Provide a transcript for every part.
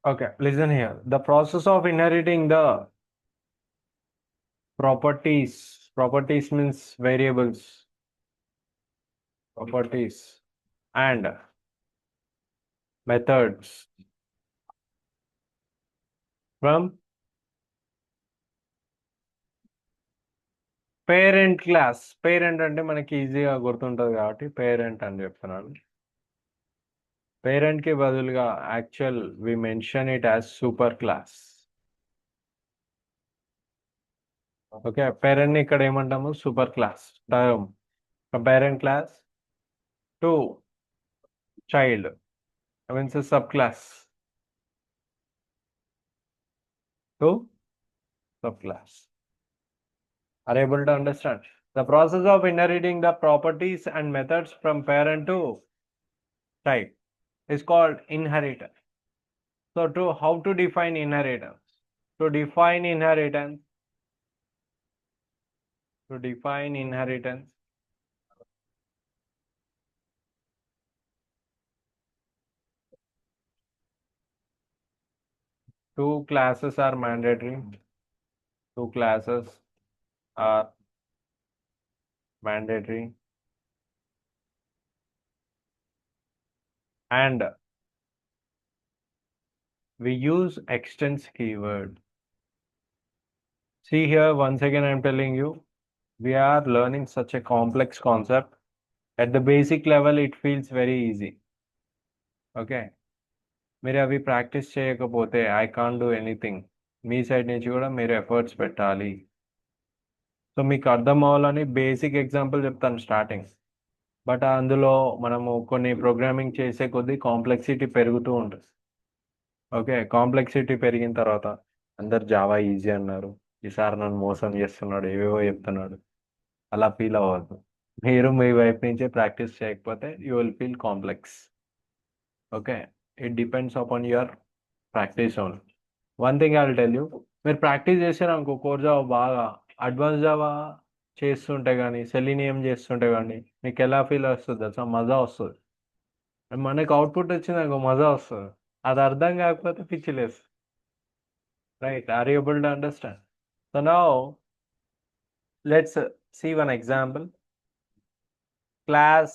Okay, listen here. The process of inheriting the properties means variables, properties, and methods from parent class. Parent అంటే మనకి ఈజీగా గుర్తుంటుంది కాబట్టి parent అని చెప్తున్నాను. పేరెంట్కి బదులుగా actual we mention it as super class. Okay, పేరెంట్ని ఇక్కడ ఏమంటాము? Super class term. Parent class to child means sub class to sub class. Are able to understand? The process of inheriting the properties and methods from parent to child is called inheritance. So, how to define inheritance? To define inheritance, two classes are mandatory. Two classes are mandatory, and we use extends keyword. See here, once again I am telling you, we are learning such a complex concept. At the basic level, it feels very easy. Okay, మీరు అవి practice చేయకపోతే I can't do anything. Me side నుంచి కూడా మీరు efforts పెట్టాలి. So మీకు అర్థం అవ్వాలని బేసిక్ ఎగ్జాంపుల్ చెప్తాను స్టార్టింగ్. బట్ అందులో మనము కొన్ని ప్రోగ్రామింగ్ చేసే కొద్దీ కాంప్లెక్సిటీ పెరుగుతూ ఉంటుంది. ఓకే, కాంప్లెక్సిటీ పెరిగిన తర్వాత అందరు జావా ఈజీ అన్నారు, ఈసారి నన్ను మోసం చేస్తున్నాడు, ఏవేవో చెప్తున్నాడు, అలా ఫీల్ అవ్వద్దు. మీరు మీ వైపు నుంచే ప్రాక్టీస్ చేయకపోతే you will feel complex. Okay, it depends upon your practice only. One thing I will tell you, మీరు ప్రాక్టీస్ చేశారు అనుకో కోర్ జావా బాగా, అడ్వాన్స్ జావా చేస్తుంటే కానీ సెలీనియం చేస్తుంటే కానీ మీకు ఎలా ఫీల్ వస్తుంది తెలుసా? మజా వస్తుంది. మనకు అవుట్పుట్ వచ్చింది అనుకో మజా వస్తుంది. అది అర్థం కాకపోతే పిచ్చి లేదు. Right? Are you able to understand? So now let's see one example. Class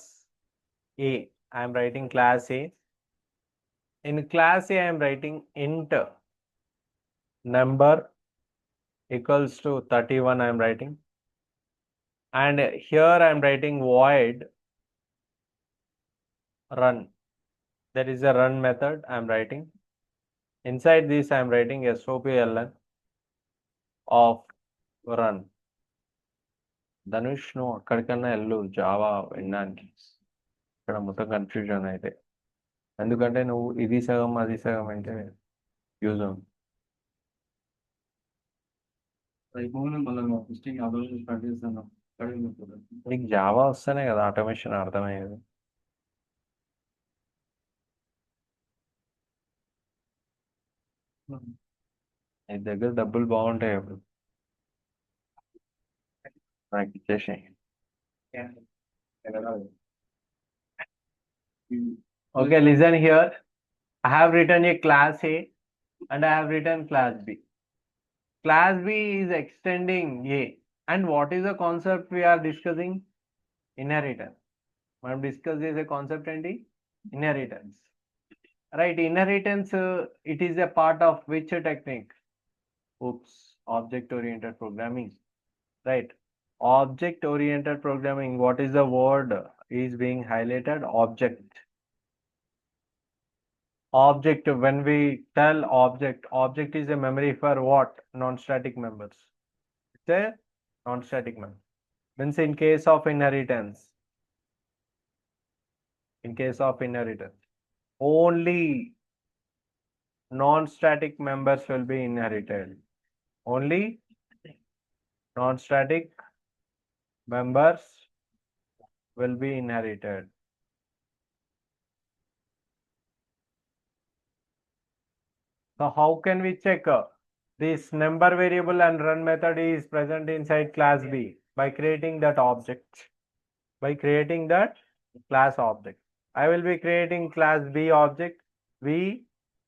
A, I am writing class A. In class A, I am writing int number equals to 31, I am writing. And here I am writing void run. That is a run method I am writing. Inside this, I am writing SOPLN of run. Dhanush నువ్వు అక్కడికన్నా వెళ్ళు Java వినడానికి. ఇక్కడ మొత్తం confusion అయితే, ఎందుకంటే నువ్వు ఇది సగం అది సగం అంటే యూజ్ అవుతుంది. నీకు జావా వస్తేనే కదా ఆటోమేషన్ అర్థమయ్యేది. నీ దగ్గర డబ్బులు బాగుంటాయి అప్పుడు నాకు ఇచ్చేసి. Okay, listen here. I have written a class A and I have written class B. Class B is extending A. And what is the concept we are discussing? Inheritance. మనం డిస్కస్ చేసే కాన్సెప్ట్ ఏంటి? Inheritance. Right, inheritance it is a part of which technique? Oops, object oriented programming. Right, object oriented programming. What is the word is being highlighted? Object. Object, when we tell object is a memory for what? Non-static members. It's a non-static member. Means in case of inheritance, only non-static members will be inherited. Only non-static members will be inherited. So how can we check this number variable and run method is present inside class B? By creating that object, by creating that class object. I will be creating class B object. V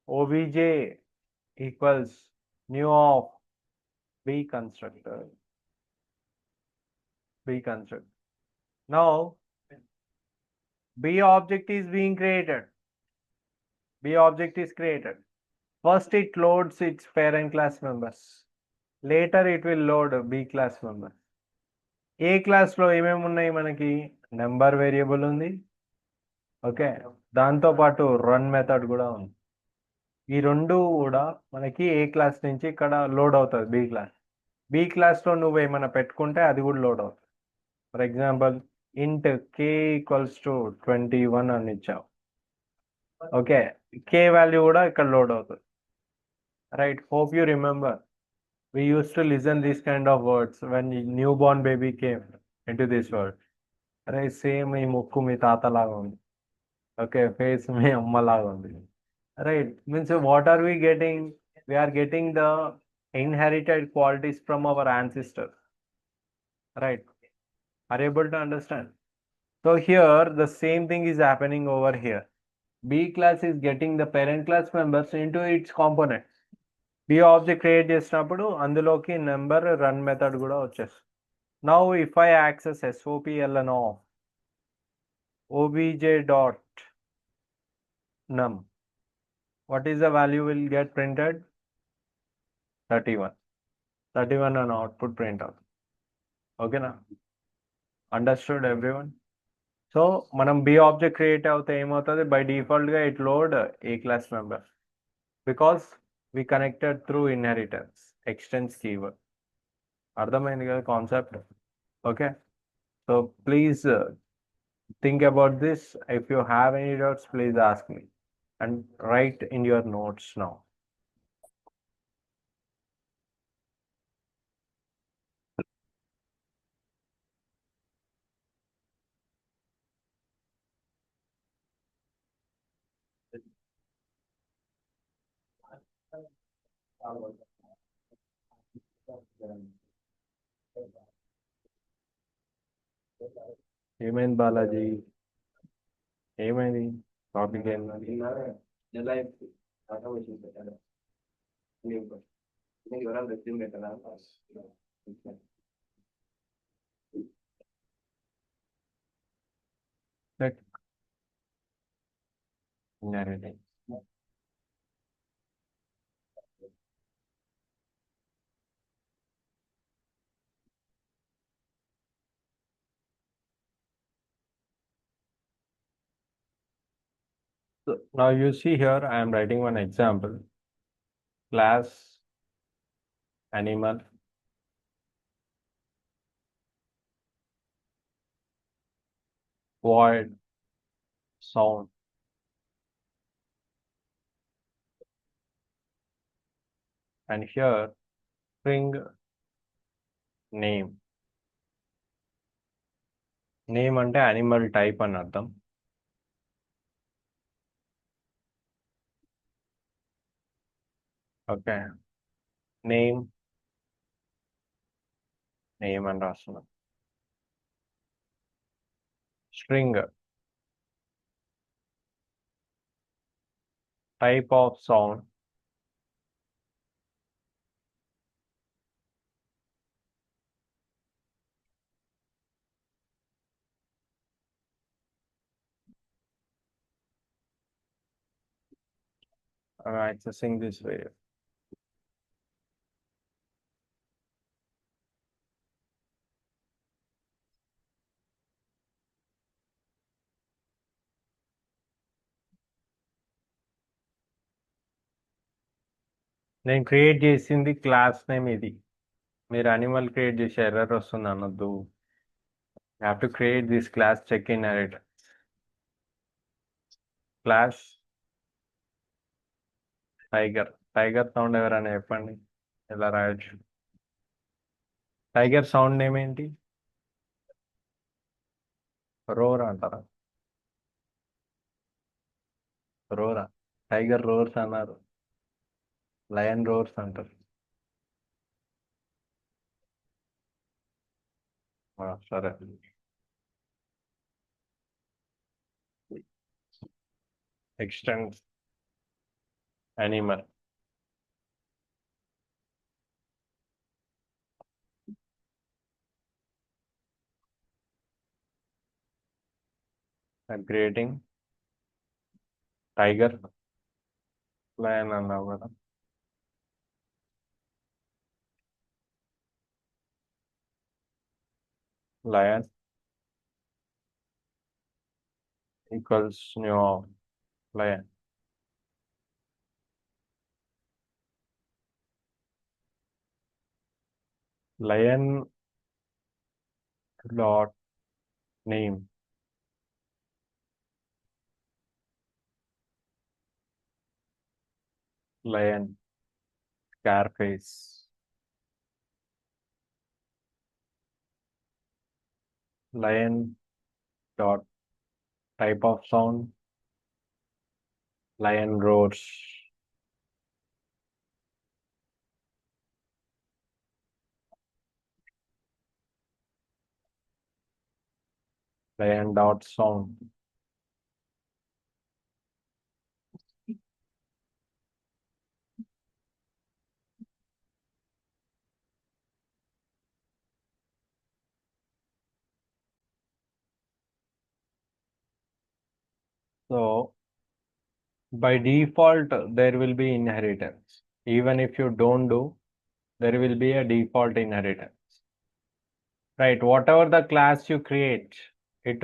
obj equals new of B constructor. B constructor. Now B object is being created. B object is created. First it loads its parent class members. Later it will load B class members. ఏ క్లాస్లో ఏమేమి ఉన్నాయి మనకి number variable ఉంది okay దాంతోపాటు run method కూడా ఉంది ఈ రెండు కూడా మనకి ఏ క్లాస్ నుంచి ఇక్కడ లోడ్ అవుతుంది బి క్లాస్లో నువ్వు ఏమైనా పెట్టుకుంటే అది కూడా లోడ్ అవుతుంది ఫర్ ఎగ్జాంపుల్ ఇంట్ కే ఈక్వల్స్ టు 21 అని ఇచ్చావు ఓకే కే వాల్యూ కూడా ఇక్కడ లోడ్ అవుతుంది right hope you remember we used to listen these kind of words when newborn baby came into this world. అరే సేమ్ ఈ ముక్కు మీ తాత లాగా ఉంది ఓకే ఫేస్ మీ అమ్మ లాగా ఉంది right means what are we getting we are getting the inherited qualities from our ancestors right are you able to understand so here the same thing is happening over here b class is getting the parent class members into its components B object create చేసినప్పుడు అందులోకి number run method కూడా వచ్చేస్తుంది now if I access SOPLN of obj dot num what is the value will get printed 31 అని output print అవుతుంది ఓకేనా understood everyone so మనం B object create అవుతే ఏమవుతుంది బై డిఫాల్ట్గా it load A class member because we connected through inheritance extends keyword అర్థమైంది కదా concept okay so please think about this if you have any doubts please ask me and write in your notes now ఏమైంది బాలాజీ ఏమైంది topic ఏంది So now you see here I am writing one example class animal void sound and here string name name అంటే animal type అని అర్థం okay name అని రాస్తున్నాం string type of sound accessing this way నేను create చేసింది class name ఇది మీరు animal create చేసే ఎర్రర్ వస్తుంది అనొద్దు have to create this class check inherit class tiger sound ఎవరైనా చెప్పండి ఎలా రాయొచ్చు టైగర్ సౌండ్ నేమ్ ఏంటి రోర్ అంటారా రోరా టైగర్ రోర్స్ అన్నారు లయన్ రోర్స్ అంటారు సరే extends animal. I'm creating tiger, lion అన్నావు కదా. Lion equals new lion. Lion dot name. Lion Scarface. Lion dot type of sound. Lion roars. Lion dot sound. So by default, there will be inheritance. Even if you don't do, there will be a default inheritance. Right, whatever the class you create, it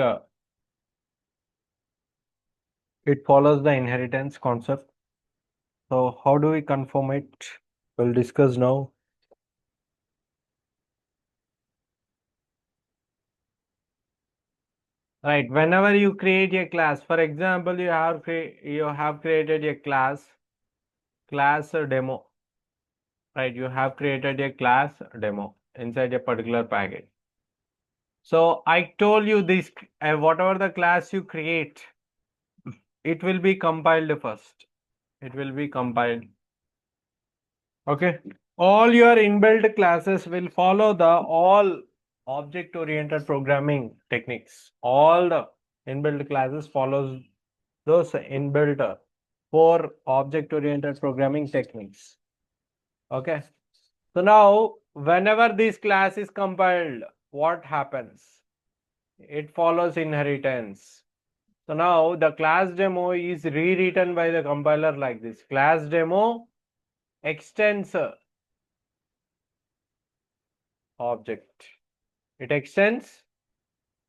it follows the inheritance concept. So how do we confirm it? We'll discuss now. Right, whenever you create a class, for example, you have created a class demo. Right, you have created a class demo inside a particular package. So I told you this, whatever the class you create, it will be compiled first. It will be compiled. Okay. All your inbuilt classes will follow the all object-oriented programming techniques. All the inbuilt classes follows those inbuilt 4 object-oriented programming techniques. Okay. So now, whenever this class is compiled, what happens? It follows inheritance. So now the class demo is rewritten by the compiler like this. Class demo extends object. It extends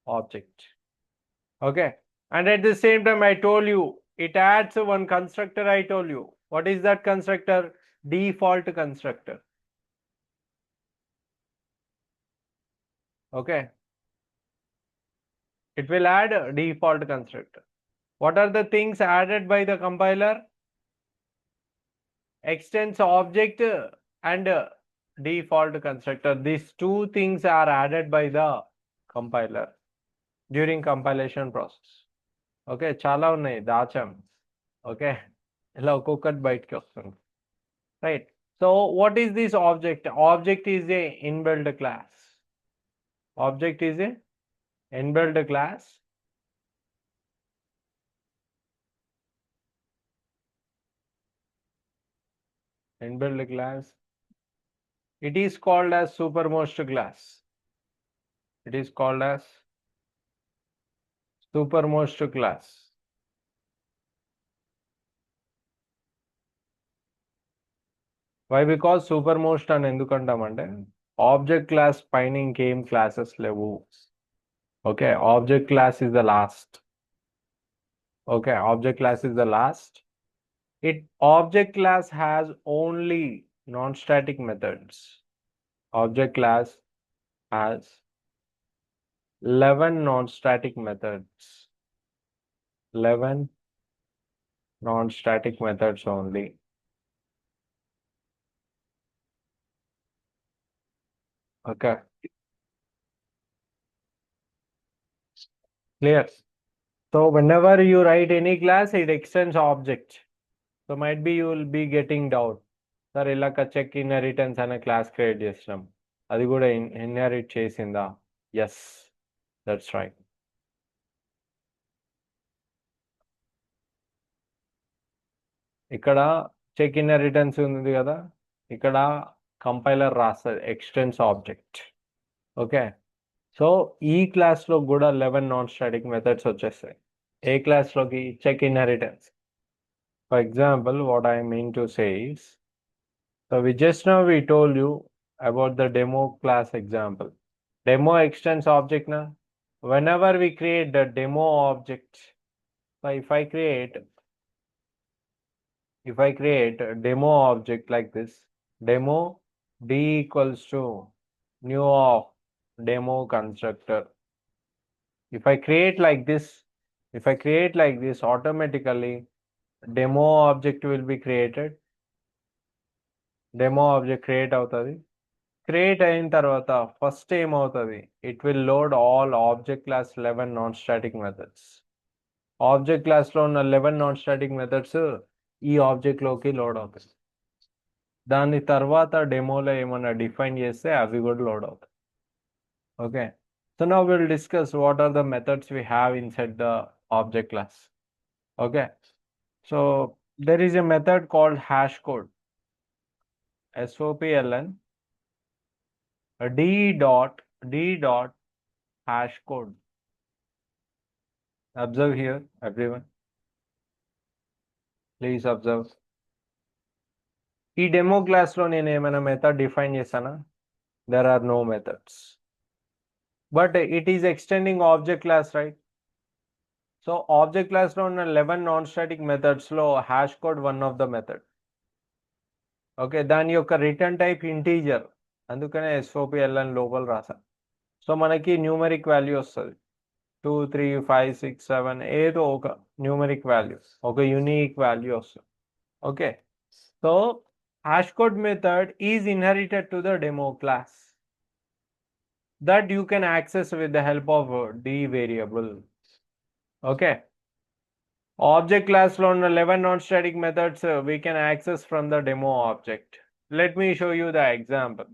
object. Okay. And at the same time, I told you, it adds one constructor. I told you. What is that constructor? Default constructor. Okay. It will add a default constructor. What are the things added by the compiler? Extends object and default constructor. These two things are added by the compiler during compilation process. Okay చాలా ఉన్నాయి దాచాం okay ఇలా ఒక్కొక్కటి బయటకి వస్తుంది right so what is this object object is a inbuilt class object is a inbuilt class inbuilt class. It is called as supermost class. It is called as supermost class. Why? Because supermost అని ఎందుకంటామంటే object class పైన ఇంకేం classes లేవు okay object class is the last okay object class is the last it object class has only non-static methods. Object class has 11 non-static methods. 11 non-static methods only. Okay. Clear. So whenever you write any class, it extends object. So might be you will be getting doubt. Sir, ilaka check inheritance అనే class create చేసినాం అది కూడా inherit చేసిందా yes that's right ఇక్కడ check inheritance ఉంది కదా, ఇక్కడ compiler రాస్తుంది ఎక్స్టెన్స్ ఆబ్జెక్ట్. ఓకే, సో ఈ క్లాస్లో కూడా 11 నాన్ స్టాటిక్ మెథడ్స్ వచ్చేస్తాయి. ఏ క్లాస్లోకి? Check inheritance. For example, what I mean to say is, so just now we told you about the demo class example. Demo extends object na. Whenever we create the demo object, so if I create a demo object like this, demo d equals to new of demo constructor. If I create like this, automatically demo object will be created. Demo object create అవుతుంది. Create అయిన తర్వాత first ఏమవుతుంది, it will load all object class 11 non static methods. Object క్లాస్లో ఉన్న 11 non static methods ఈ ఆబ్జెక్ట్లోకి load అవుతాయి. దాని తర్వాత డెమోలో ఏమన్నా డిఫైన్ చేస్తే అవి కూడా లోడ్ అవుతాయి. Okay, so now will discuss what are the methods we have inside the object class. Okay, so there is a method called hash code, SOPLN d dot hash code. Observe here, everyone. Please observe. ఈ demo క్లాస్లో నేను ఏమైనా method define చేశానా? There are no methods. But it is extending object class, right? So object classలో ఉన్న 11 non static మెథడ్స్లో hash code one of the method. Okay, దాని యొక్క రిటర్న్ టైప్ ఇంటీజర్, అందుకనే SOPLN లోపల రాసా. సో మనకి న్యూమరిక్ వాల్యూ వస్తుంది, 2 3 5 6 7 ఏదో ఒక న్యూమరిక్ వాల్యూ, ఒక యూనిక్ వాల్యూ వస్తుంది. Okay, so hash code method is inherited to the demo class that you can access with the help of d variable. Okay, object class lo ఉన్న 11 non-static methods we can access from the demo object. Let me show you the example.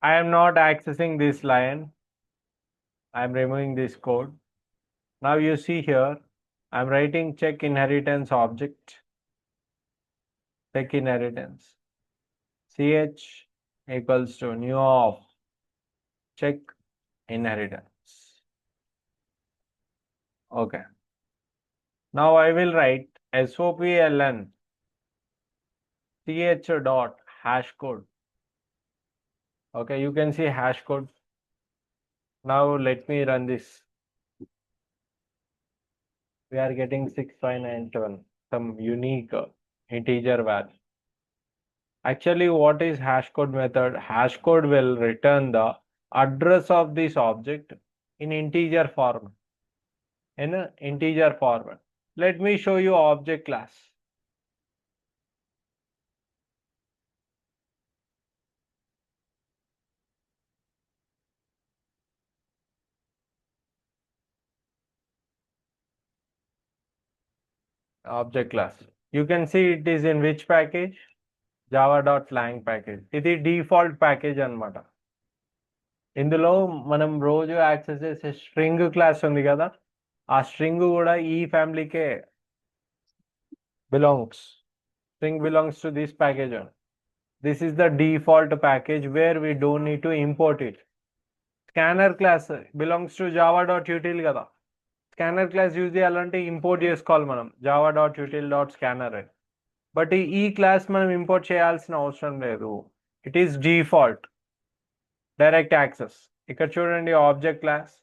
I am not accessing this line. I am removing this code. Now you see here, I am writing check inheritance object. Check inheritance. Ch equals to new of check inheritance. Okay. Now I will write SOPLN ch dot hash code. Okay, you can see hash code. Now let me run this. We are getting 6597, some unique integer value. Actually, what is hash code method? Hash code will return the address of this object in integer format. Let me show you object class. Object class. You can see it is in which package? java.lang package. ఇది default package అన్నమాట. ఇందులో మనం రోజు access చేసే string class ఉంది కదా, ఆ string కూడా ఈ ఫ్యామిలీకే belongs. String belongs to this package only. This is the default package where we don't need to import it. Scanner class belongs to java.util కదా. స్కానర్ క్లాస్ యూజ్ చేయాలంటే import చేసుకోవాలి మనం java.util.scanner అని. బట్ ఈ class మనం import చేయాల్సిన అవసరం లేదు. It is default direct access. ఇక్కడ చూడండి object class.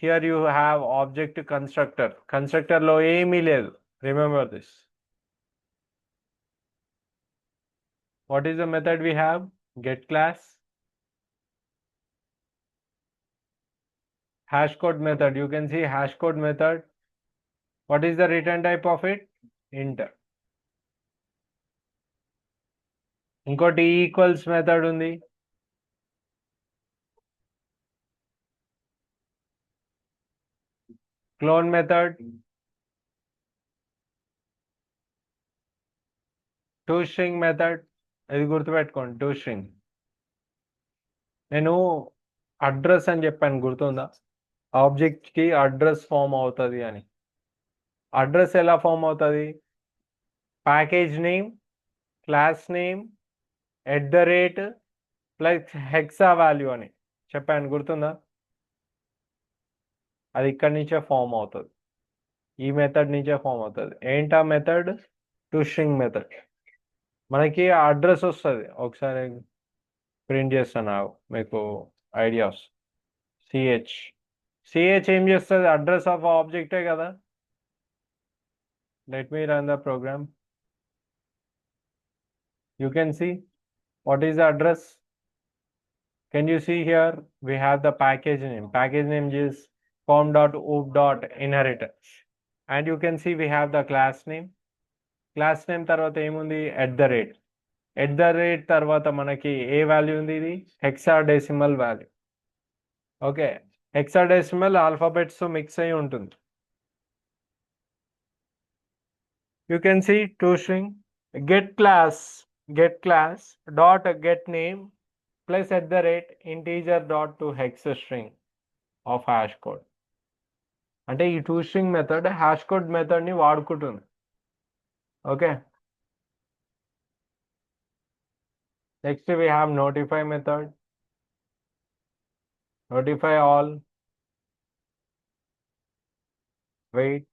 Here you have object constructor. కన్స్ట్రక్టర్లో ఏమీ లేదు. Remember this. What is the method we have? Get class. Hash code method. You can see hash code method. What is the return type of it? Int. ఇంకోటి equals method ఉంది. Clone method, toString method. ఇది గుర్తుపెట్టుకోండి to string. నేను address అని చెప్పాను గుర్తుందా? ఆబ్జెక్ట్కి address form అవుతుంది అని. అడ్రస్ ఎలా ఫామ్ అవుతుంది? Package name, class name, @ plus hexa value అని చెప్పాను గుర్తుందా? అది ఇక్కడి నుంచే ఫామ్ అవుతుంది, ఈ మెథడ్ నుంచే ఫామ్ అవుతుంది. ఏంటా మెథడ్? To string method. మనకి అడ్రస్ వస్తుంది, ఒకసారి ప్రింట్ చేస్తాను మీకు ఐడియాస్. సిహెచ్ సిహెచ్ ఏం చేస్తుంది? అడ్రస్ ఆఫ్ ఆబ్జెక్టే కదా. Let me run the program. You can see what is the address. Can you see here? We have the package name. Package name is form.oop.inherit. And you can see we have the class name. Class name తర్వాత ఏముంది? @ తర్వాత మనకి ఏ value ఉంది? ఇది hexadecimal value. Okay, hexadecimal alphabets mix అయి ఉంటుంది. You can see to string get class dot get name plus @ integer dot to hex string of hash code. అంటే ఈ to string method hash code మెథడ్ని వాడుకుంటుంది. Okay, next we have notify method. Notify all, wait.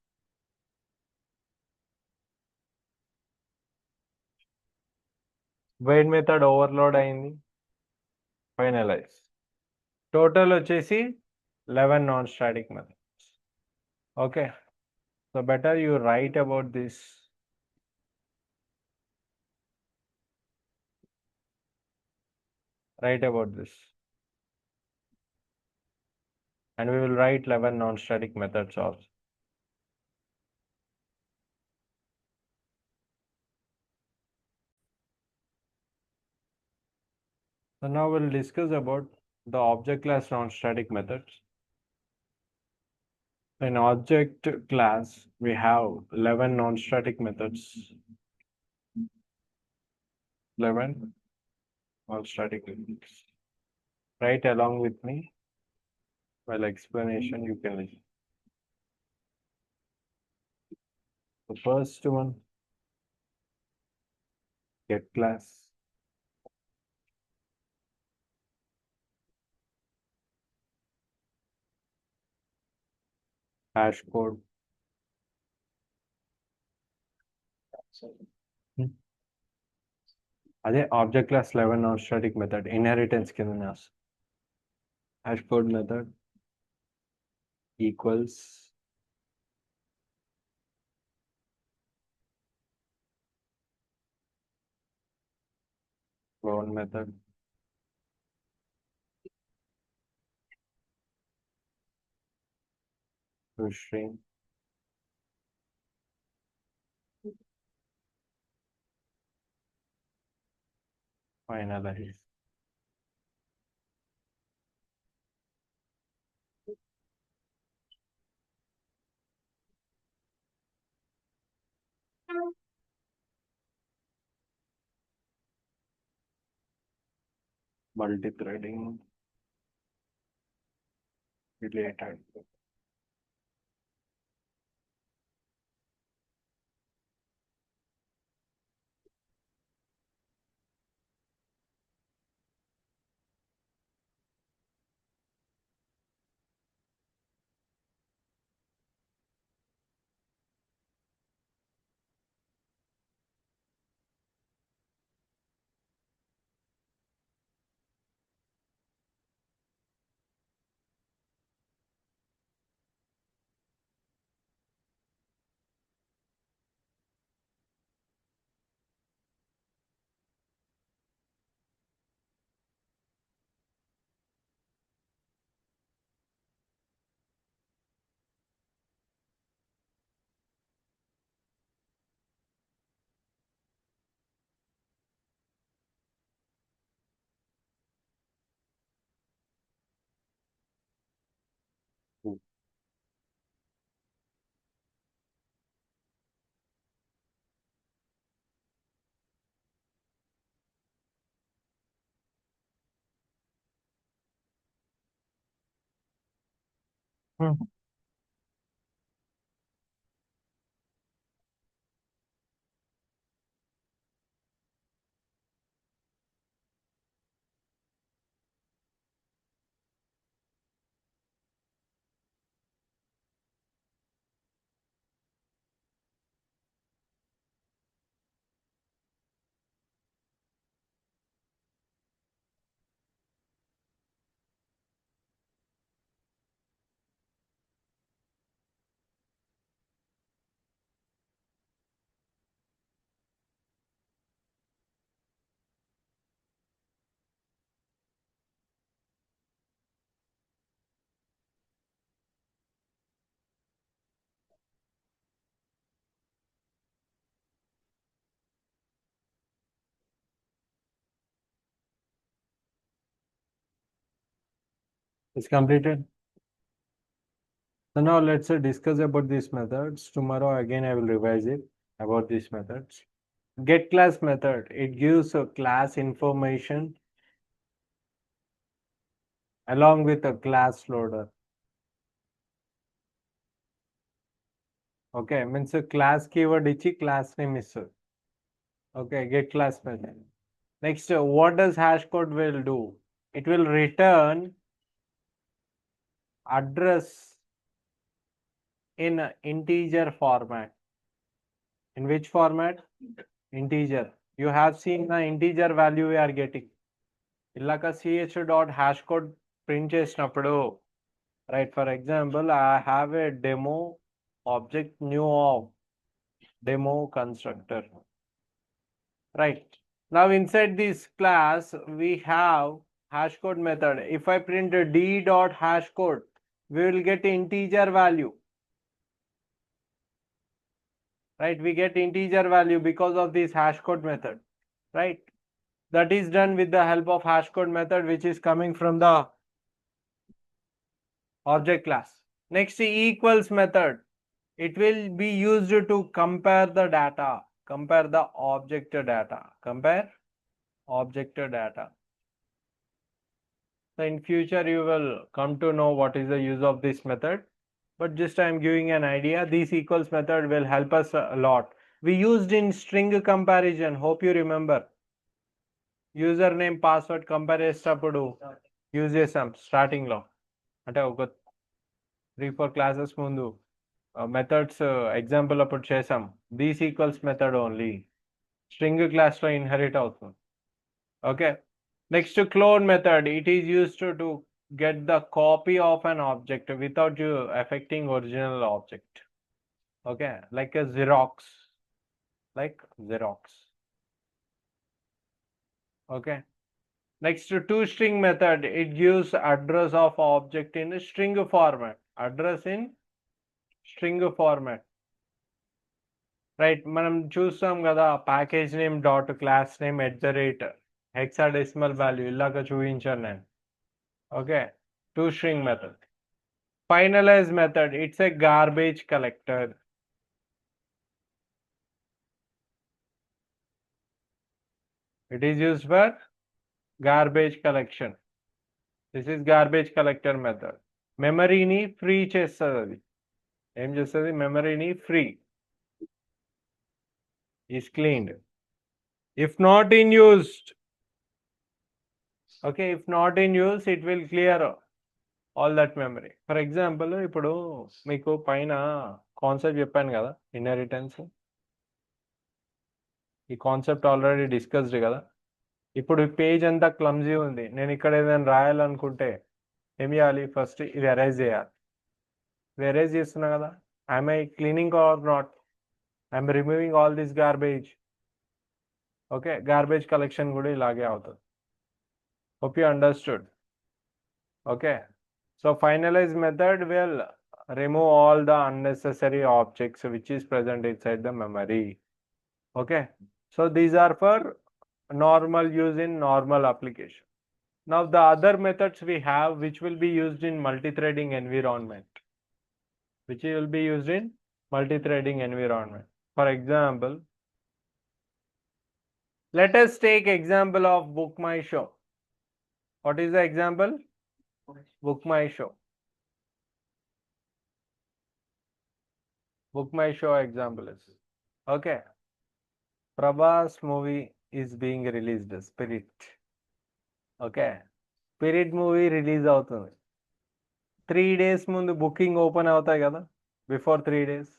wait method overload అయింది, finalize. Total వచ్చేసి 11 non static methods. Okay, so better you write about this. Write about this. And we will write 11 non-static methods also. So now we'll discuss about the object class non-static methods. In object class, we have 11 non-static methods. 11 non-static methods. Write along with me. While explanation, you can listen. The first one, get class. Hash code. అదే object class 11 non static method inheritance కింద hash code method equals clone method to string finalize. Multi-threading related. Mhm. It's completed. So now let's discuss about these methods. Tomorrow again I will revise it about these methods. Get class method. It gives a class information along with a class loader. Okay, means a class keyword ichi class name is. Okay, get class method. Next, what does hash code will do? It will return address in a integer format. In which format? Integer. You have seen the integer value we are getting. ఇలాక ch dot hash code print చేసినప్పుడు, right? For example, I have a demo object new of demo constructor, right? Now inside this class we have hash code method. If I print a d dot hash code, we will get integer value, right? We get integer value because of this hash code method, right? That is done with the help of hash code method, which is coming from the object class. Next, equals method. It will be used to compare the data, compare the object data, compare object data. So in future you will come to know what is the use of this method, but just I am giving an idea. This equals method will help us a lot. We used in string comparison. Hope you remember. Username password compare చేసేటప్పుడు use చేసాం starting లో, అంటే ఒక 3-4 classes ముందు methods example అప్పుడు చేసాం. These equals method only string class లో inherit అవుతుంది. Okay, next clone method. It is used to get the copy of an object without you affecting original object. Okay, like a Xerox, like Xerox. Okay, next toString method. It gives address of object in a string format. Address in string format, right? మనం చూస్తాం కదా, package name dot class name @ hexadecimal value ఇలాగా చూపించాను నేను. Okay, toString method. Finalize method. It's a garbage collector. It is used for garbage collection. This is garbage collector method. మెమరీని free చేస్తుంది. అది ఏం చేస్తుంది? మెమరీని free is cleaned. If not in used, okay, if not in use, it will clear all that memory. For example, ఇప్పుడు మీకు పైన concept చెప్పాను కదా, ఇన్హెరిటెన్స్. ఈ కాన్సెప్ట్ ఆల్రెడీ డిస్కస్డ్ కదా. ఇప్పుడు పేజ్ అంతా క్లమ్జీ ఉంది. నేను ఇక్కడ ఏదైనా రాయాలనుకుంటే ఏం చేయాలి? ఫస్ట్ ఇది ఎరేజ్ చేయాలి. ఇది ఎరేజ్ చేస్తున్నా కదా, I'm I cleaning or not? I'm removing all this garbage. Okay, garbage collection కూడా ఇలాగే అవుతుంది. Hope you understood. Okay, so finalize method will remove all the unnecessary objects which is present inside the memory. Okay, so these are for normal use in normal application. Now the other methods we have which will be used in multi-threading environment, which will be used in multi-threading environment. For example, let us take example of book my show. What is the example? Book my show. Book My Show example is. Okay. Prabhas movie is being released, Spirit. Okay. Spirit movie release అవుతుంది. 3 days ముందు booking open అవుతాయి కదా, before 3 days.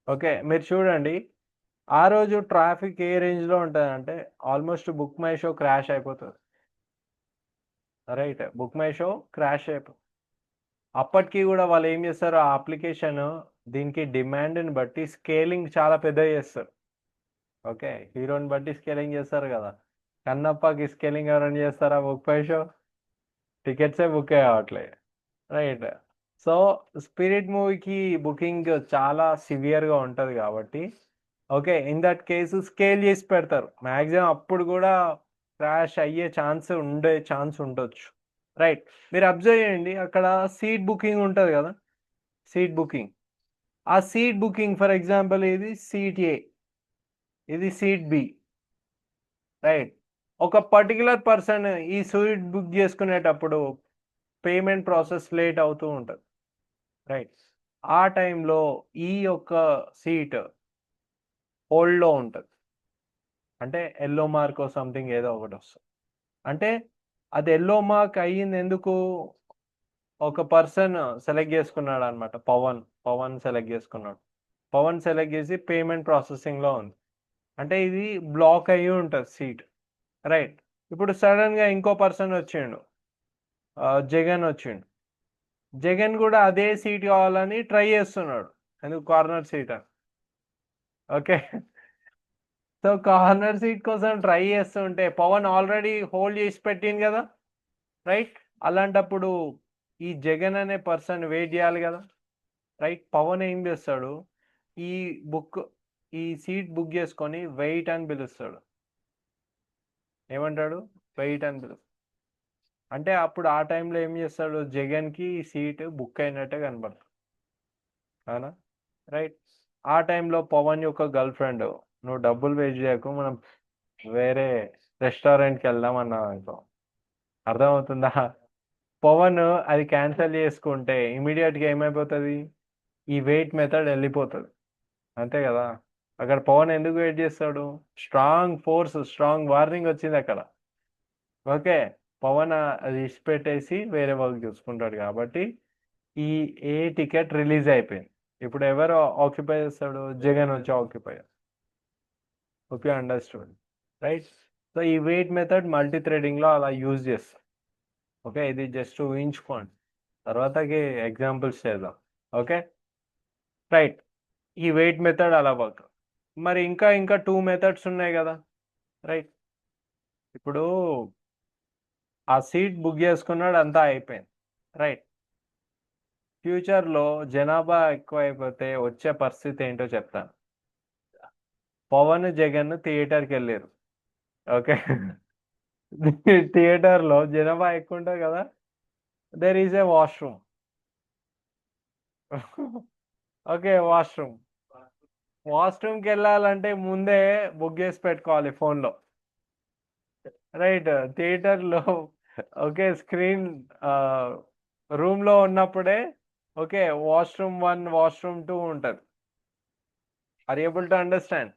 Okay, మీరు చూడండి ఆ రోజు traffic ఏ రేంజ్లో ఉంటుందంటే almost Book My Show crash అయిపోతుంది. Right, Book My Show crash అయిపోతుంది. అప్పటికి కూడా వాళ్ళు ఏం చేస్తారు, ఆ అప్లికేషన్ దీనికి డిమాండ్ని బట్టి స్కేలింగ్ చాలా పెద్దగా చేస్తారు. ఓకే, హీరోని బట్టి స్కేలింగ్ చేస్తారు కదా. కన్నప్పకి స్కేలింగ్ ఎవరైనా చేస్తారా బుక్ మై షో? టికెట్సే బుక్ అవ్వట్లేదు. రైట్. సో స్పిరిట్ మూవీకి బుకింగ్ చాలా సివియర్గా ఉంటుంది కాబట్టి okay, in that case scale చేసి పెడతారు. మ్యాక్సిమం అప్పుడు కూడా క్రాష్ అయ్యే ఛాన్స్ ఉండొచ్చు. రైట్, మీరు అబ్జర్వ్ చేయండి అక్కడ సీట్ బుకింగ్ ఉంటుంది కదా, సీట్ బుకింగ్. ఆ సీట్ బుకింగ్ ఫర్ ఎగ్జాంపుల్ ఇది సీట్ ఏ, ఇది సీట్ బి. రైట్, ఒక పర్టికులర్ పర్సన్ ఈ సీట్ బుక్ చేసుకునేటప్పుడు పేమెంట్ ప్రాసెస్ లేట్ అవుతూ ఉంటుంది. రైట్, ఆ టైంలో ఈ యొక్క సీట్ హోల్డ్లో ఉంటుంది. అంటే ఎల్లో మార్క్ సంథింగ్ ఏదో ఒకటి వస్తుంది. అంటే అది ఎల్లో మార్క్ అయ్యింది ఎందుకు, ఒక పర్సన్ సెలెక్ట్ చేసుకున్నాడు అనమాట. పవన్ సెలెక్ట్ చేసుకున్నాడు. పవన్ సెలెక్ట్ చేసి పేమెంట్ ప్రాసెసింగ్లో ఉంది. అంటే ఇది బ్లాక్ అయ్యి ఉంటుంది సీట్. రైట్, ఇప్పుడు సడన్గా ఇంకో పర్సన్ వచ్చిండు, జగన్ వచ్చిండు. జగన్ కూడా అదే సీట్ కావాలని ట్రై చేస్తున్నాడు. ఎందుకు, కార్నర్ సీట్ అని. ఓకే, సో కార్నర్ సీట్ కోసం ట్రై చేస్తుంటే పవన్ ఆల్రెడీ హోల్డ్ చేసి పెట్టింది కదా. రైట్, అలాంటప్పుడు ఈ జగన్ అనే పర్సన్ వెయిట్ చేయాలి కదా. రైట్, పవన్ ఏం చేస్తాడు, ఈ ఈ సీట్ బుక్ చేసుకొని వెయిట్ అని పిలుస్తాడు. ఏమంటాడు, వెయిట్ అని పిలుస్తాడు. అంటే అప్పుడు ఆ టైంలో ఏం చేస్తాడు, జగన్కి సీట్ బుక్ అయినట్టే కనబడుతుంది. అవునా? రైట్, ఆ టైంలో పవన్ యొక్క గర్ల్ ఫ్రెండ్ నువ్వు డబ్బులు వేస్ట్ చేయకు, మనం వేరే రెస్టారెంట్కి వెళ్దాం అన్నా అనుకో, అర్థమవుతుందా? పవన్ అది క్యాన్సిల్ చేసుకుంటే ఇమీడియట్గా ఏమైపోతుంది, ఈ వెయిట్ మెథడ్ వెళ్ళిపోతుంది. అంతే కదా. అక్కడ పవన్ ఎందుకు వెయిట్ చేస్తాడు, స్ట్రాంగ్ వార్నింగ్ వచ్చింది అక్కడ. ఓకే, పవన్ అది ఇచ్చిపెట్టేసి వేరే వర్క్ చూసుకుంటాడు కాబట్టి ఈ ఏ టికెట్ రిలీజ్ అయిపోయింది. ఇప్పుడు ఎవరు ఆక్యుపై చేస్తాడు, జగన్ వచ్చి occupy. Okay, understood. Right, so ఈ వెయిట్ మెథడ్ మల్టీ థ్రెడింగ్లో అలా యూజ్ చేస్తాం. ఓకే, ఇది జస్ట్ ఊహించుకోండి, తర్వాతకి ఎగ్జాంపుల్స్ చేద్దాం. ఓకే, రైట్, ఈ వెయిట్ మెథడ్ అలా వర్క్. మరి ఇంకా 2 మెథడ్స్ ఉన్నాయి కదా. రైట్, ఇప్పుడు ఆ సీట్ బుక్ చేసుకున్నాడు, అంతా అయిపోయింది. రైట్, ఫ్యూచర్లో జనాభా ఎక్కువ అయిపోతే వచ్చే పరిస్థితి ఏంటో చెప్తాను. పవన్ జగన్ థియేటర్కి వెళ్ళారు. ఓకే, థియేటర్లో జనాభా ఎక్కువ ఉంటుంది కదా, there is a washroom. Okay, వాష్రూమ్కి వెళ్ళాలంటే ముందే బుక్ చేసి పెట్టుకోవాలి ఫోన్లో. రైట్, థియేటర్లో ఓకే స్క్రీన్ రూమ్లో ఉన్నప్పుడే ఓకే వాష్రూమ్ 1 వాష్రూమ్ 2 ఉంటుంది. Are able to understand?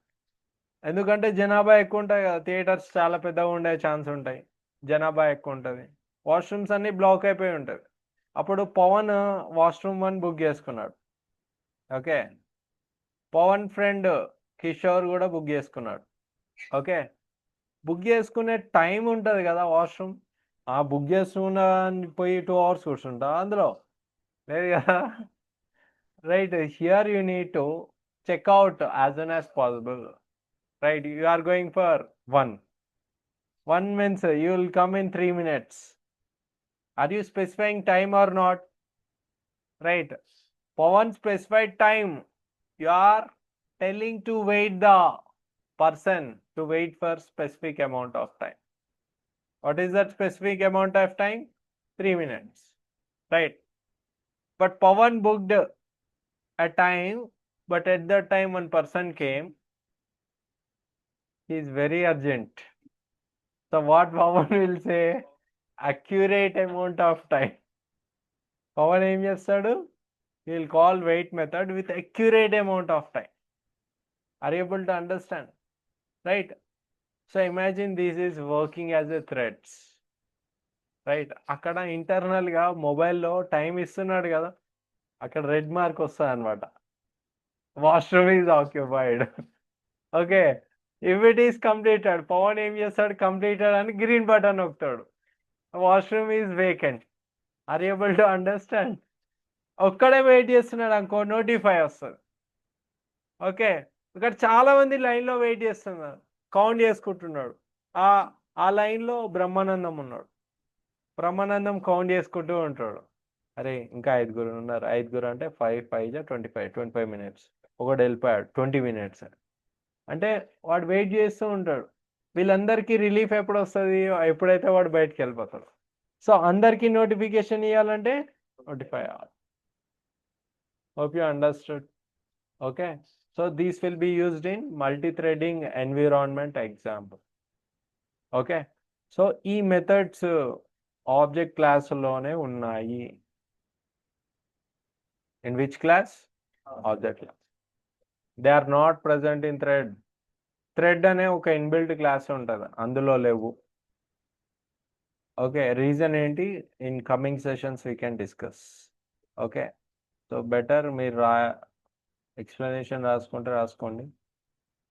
ఎందుకంటే జనాభా ఎక్కువ ఉంటాయి కదా, థియేటర్స్ చాలా పెద్దగా ఉండే ఛాన్స్ ఉంటాయి, జనాభా ఎక్కువ ఉంటుంది, వాష్రూమ్స్ అన్నీ బ్లాక్ అయిపోయి ఉంటుంది. అప్పుడు పవన్ వాష్రూమ్ 1 బుక్ చేసుకున్నాడు. ఓకే, పవన్ ఫ్రెండ్ కిషోర్ కూడా బుక్ చేసుకున్నాడు. ఓకే, బుక్ చేసుకునే టైం ఉంటుంది కదా వాష్రూమ్, ఆ బుక్ చేసుకున్న పోయి 2 hours కూర్చుంటా అందులో, లేదు కదా. Right, here you need to check out as soon as possible. Right, you are going for 1 means you will come in 3 minutes. Are you specifying time or not? Right, Pawan specified time. You are telling to wait the person to wait for specific amount of time. What is that specific amount of time? 3 minutes. Right, but Pawan booked a time, but at that time one person came, he is very urgent. So what Pawan will say, accurate amount of time. Pawan ఏం చేస్తాడు, We'll call wait method with accurate amount of time. Are you able to understand? Right? So imagine this is working as a threads. Right అక్కడ ఇంటర్నల్గా మొబైల్లో time ఇస్తున్నాడు కదా, అక్కడ red mark వస్తుంది అనమాట, washroom is occupied. Okay, if it is completed, Pavan ఏం చేస్తాడు, కంప్లీటెడ్ అని గ్రీన్ బటన్ నొక్కుతాడు, washroom is vacant. Are able to understand? ఒక్కడే వెయిట్ చేస్తున్నాడు అనుకో, నోటిఫై వస్తుంది. ఓకే, ఇక్కడ చాలా మంది లైన్లో వెయిట్ చేస్తున్నారు, కౌంట్ చేసుకుంటున్నాడు. ఆ ఆ లైన్లో బ్రహ్మానందం ఉన్నాడు, బ్రహ్మానందం కౌంట్ చేసుకుంటూ ఉంటాడు. అరే ఇంకా 5 ఉన్నారు, 5 అంటే 5 5 25 మినిట్స్, ఒకటి వెళ్ళిపోయాడు 20 మినిట్స్. అంటే వాడు వెయిట్ చేస్తూ ఉంటాడు. వీళ్ళందరికీ రిలీఫ్ ఎప్పుడు వస్తుంది, ఎప్పుడైతే వాడు బయటకు వెళ్ళిపోతాడు. సో అందరికీ నోటిఫికేషన్ ఇవ్వాలంటే నోటిఫై అవ్వాలి. Hope you understood. Okay, so these will be used in multithreading environment example. Okay, సో ఈ మెథడ్స్ ఆబ్జెక్ట్ క్లాస్లోనే ఉన్నాయి. In which class? Object class. They are not present in thread. Thread అనే ఒక inbuilt class ఉంటుంది, అందులో లేవు. ఓకే, రీజన్ ఏంటి, in coming sessions we can discuss. Okay, so better మీరు ఎక్స్ప్లెనేషన్ రాసుకుంటే రాసుకోండి.